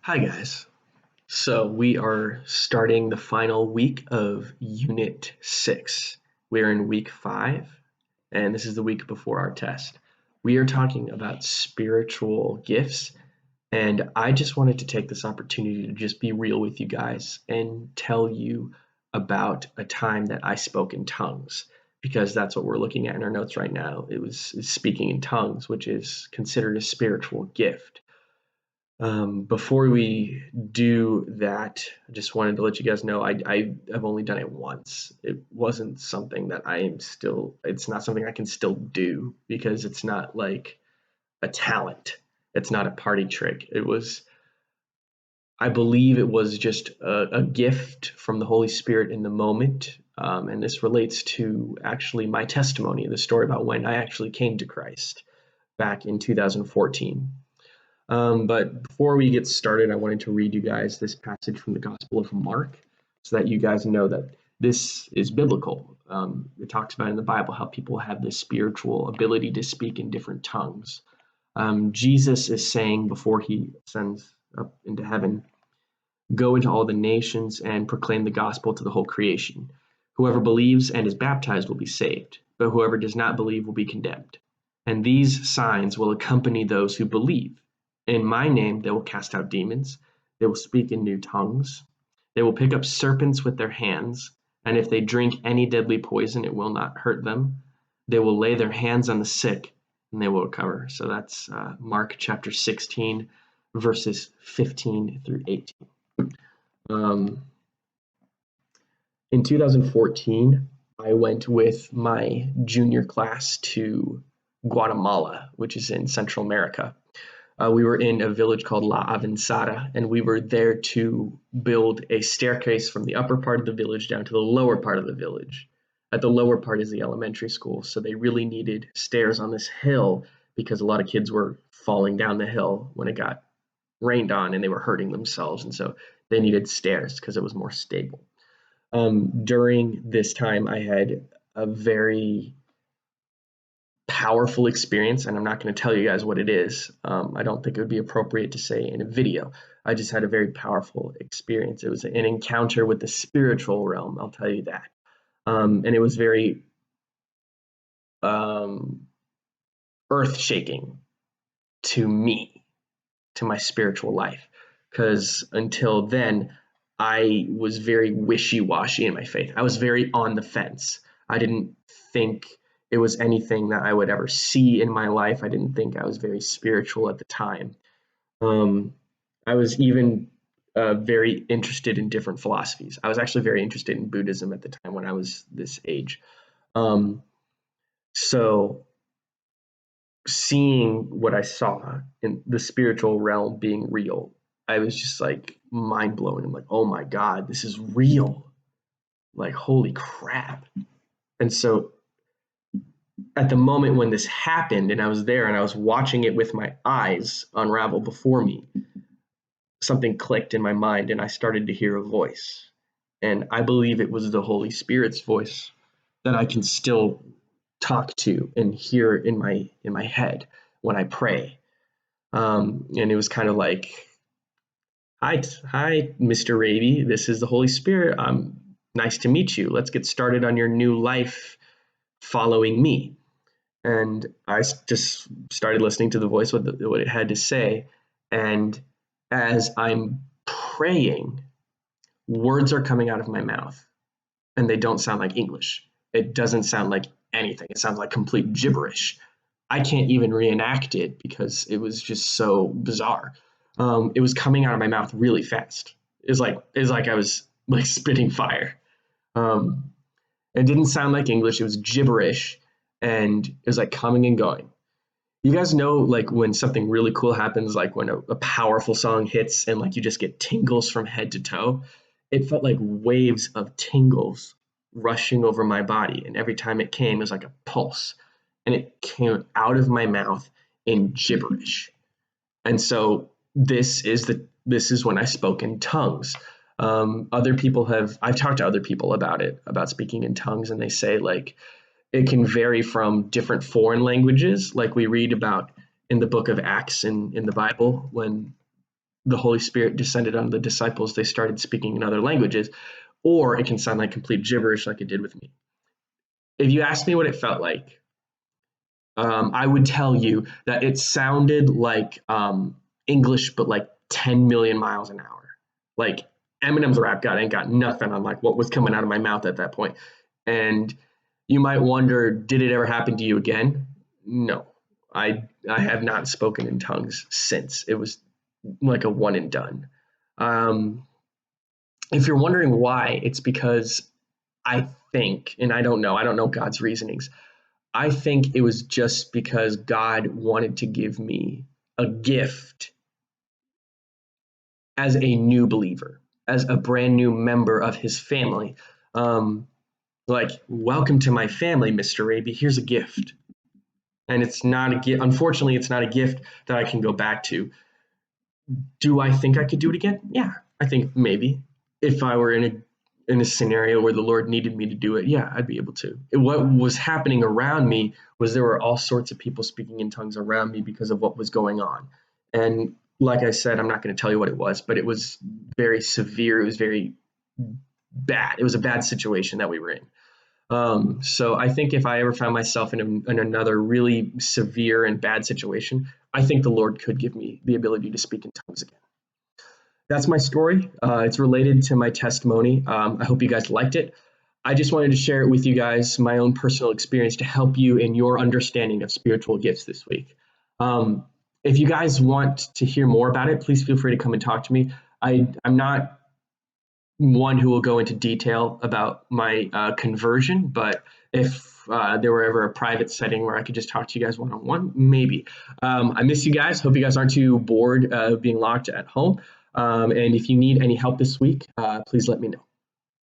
Hi, guys. So we are starting the final week of Unit 6. We're in week 5, and this is the week before our test. We are talking about spiritual gifts, and I just wanted to take this opportunity to just be real with you guys and tell you about a time that I spoke in tongues, because that's what we're looking at in our notes right now. It's speaking in tongues, which is considered a spiritual gift. Before we do that, I just wanted to let you guys know I've only done it once. It wasn't something that it's not something I can still do because it's not like a talent. It's not a party trick. I believe it was just a gift from the Holy Spirit in the moment. And this relates to actually my testimony, the story about when I actually came to Christ back in 2014. But before we get started, I wanted to read you guys this passage from the Gospel of Mark so that you guys know that this is biblical. It talks about in the Bible how people have this spiritual ability to speak in different tongues. Jesus is saying before he ascends up into heaven, "Go into all the nations and proclaim the gospel to the whole creation. Whoever believes and is baptized will be saved, but whoever does not believe will be condemned. And these signs will accompany those who believe. In my name they will cast out demons, they will speak in new tongues, they will pick up serpents with their hands, and if they drink any deadly poison, it will not hurt them. They will lay their hands on the sick, and they will recover." So that's Mark chapter 16, verses 15 through 18. Um, in 2014, I went with my junior class to Guatemala, which is in Central America. We were in a village called La Avanzada, and we were there to build a staircase from the upper part of the village down to the lower part of the village. At the lower part is the elementary school, so they really needed stairs on this hill because a lot of kids were falling down the hill when it got rained on and they were hurting themselves, and so they needed stairs because it was more stable. During this time, I had a very powerful experience, and I'm not going to tell you guys what it is. I don't think it would be appropriate to say in a video. I just had a very powerful experience. It was an encounter with the spiritual realm, I'll tell you that. And it was very earth-shaking to me, to my spiritual life, because until then, I was very wishy-washy in my faith. I was very on the fence. I didn't think it was anything that I would ever see in my life. I didn't think I was very spiritual at the time. I was even very interested in different philosophies. I was actually very interested in Buddhism at the time when I was this age. So seeing what I saw in the spiritual realm being real, I was just like mind blown. I'm like, oh my God, this is real. Like, holy crap. And so at the moment when this happened and I was there and I was watching it with my eyes unravel before me, something clicked in my mind and I started to hear a voice. And I believe it was the Holy Spirit's voice that I can still talk to and hear in my head when I pray. And it was kind of like, hi, Mr. Raabe. This is the Holy Spirit. Nice to meet you. Let's get started on your new life following me. And I just started listening to the voice, what it had to say. And as I'm praying, words are coming out of my mouth, and they don't sound like English. It doesn't sound like anything. It sounds like complete gibberish. I can't even reenact it because it was just so bizarre. It was coming out of my mouth really fast. It was like I was like spitting fire. It didn't sound like English. It was gibberish, and it was like coming and going. You guys know, like when something really cool happens, like when a powerful song hits and like you just get tingles from head to toe. It felt like waves of tingles rushing over my body, and every time it came, it was like a pulse, and it came out of my mouth in gibberish. And so this is when I spoke in tongues. I've talked to other people about it, about speaking in tongues, and they say like it can vary from different foreign languages, like we read about in the book of Acts in the Bible when the Holy Spirit descended on the disciples, they started speaking in other languages, or it can sound like complete gibberish like it did with me. If you ask me what it felt like, I would tell you that it sounded like English, but like 10 million miles an hour. Like Eminem's rap god ain't got nothing on like what was coming out of my mouth at that point. And you might wonder, did it ever happen to you again? No, I have not spoken in tongues since. It was like a one and done. Um, if you're wondering why, it's because I think, and I don't know God's reasonings. I think it was just because God wanted to give me a gift as a new believer, as a brand new member of his family. Um, like, welcome to my family, Mr. Raabe. Here's a gift. And it's not a gift. Unfortunately, it's not a gift that I can go back to. Do I think I could do it again? Yeah, I think maybe. If I were in a scenario where the Lord needed me to do it, yeah, I'd be able to. What was happening around me was there were all sorts of people speaking in tongues around me because of what was going on. And like I said, I'm not going to tell you what it was, but it was very severe. It was very bad. It was a bad situation that we were in. So I think if I ever found myself in another really severe and bad situation, I think the Lord could give me the ability to speak in tongues again. That's my story. It's related to my testimony. I hope you guys liked it. I just wanted to share it with you guys, my own personal experience to help you in your understanding of spiritual gifts this week. If you guys want to hear more about it, please feel free to come and talk to me. I'm not one who will go into detail about my conversion, but if there were ever a private setting where I could just talk to you guys one-on-one, maybe. I miss you guys. Hope you guys aren't too bored being locked at home. And if you need any help this week, please let me know.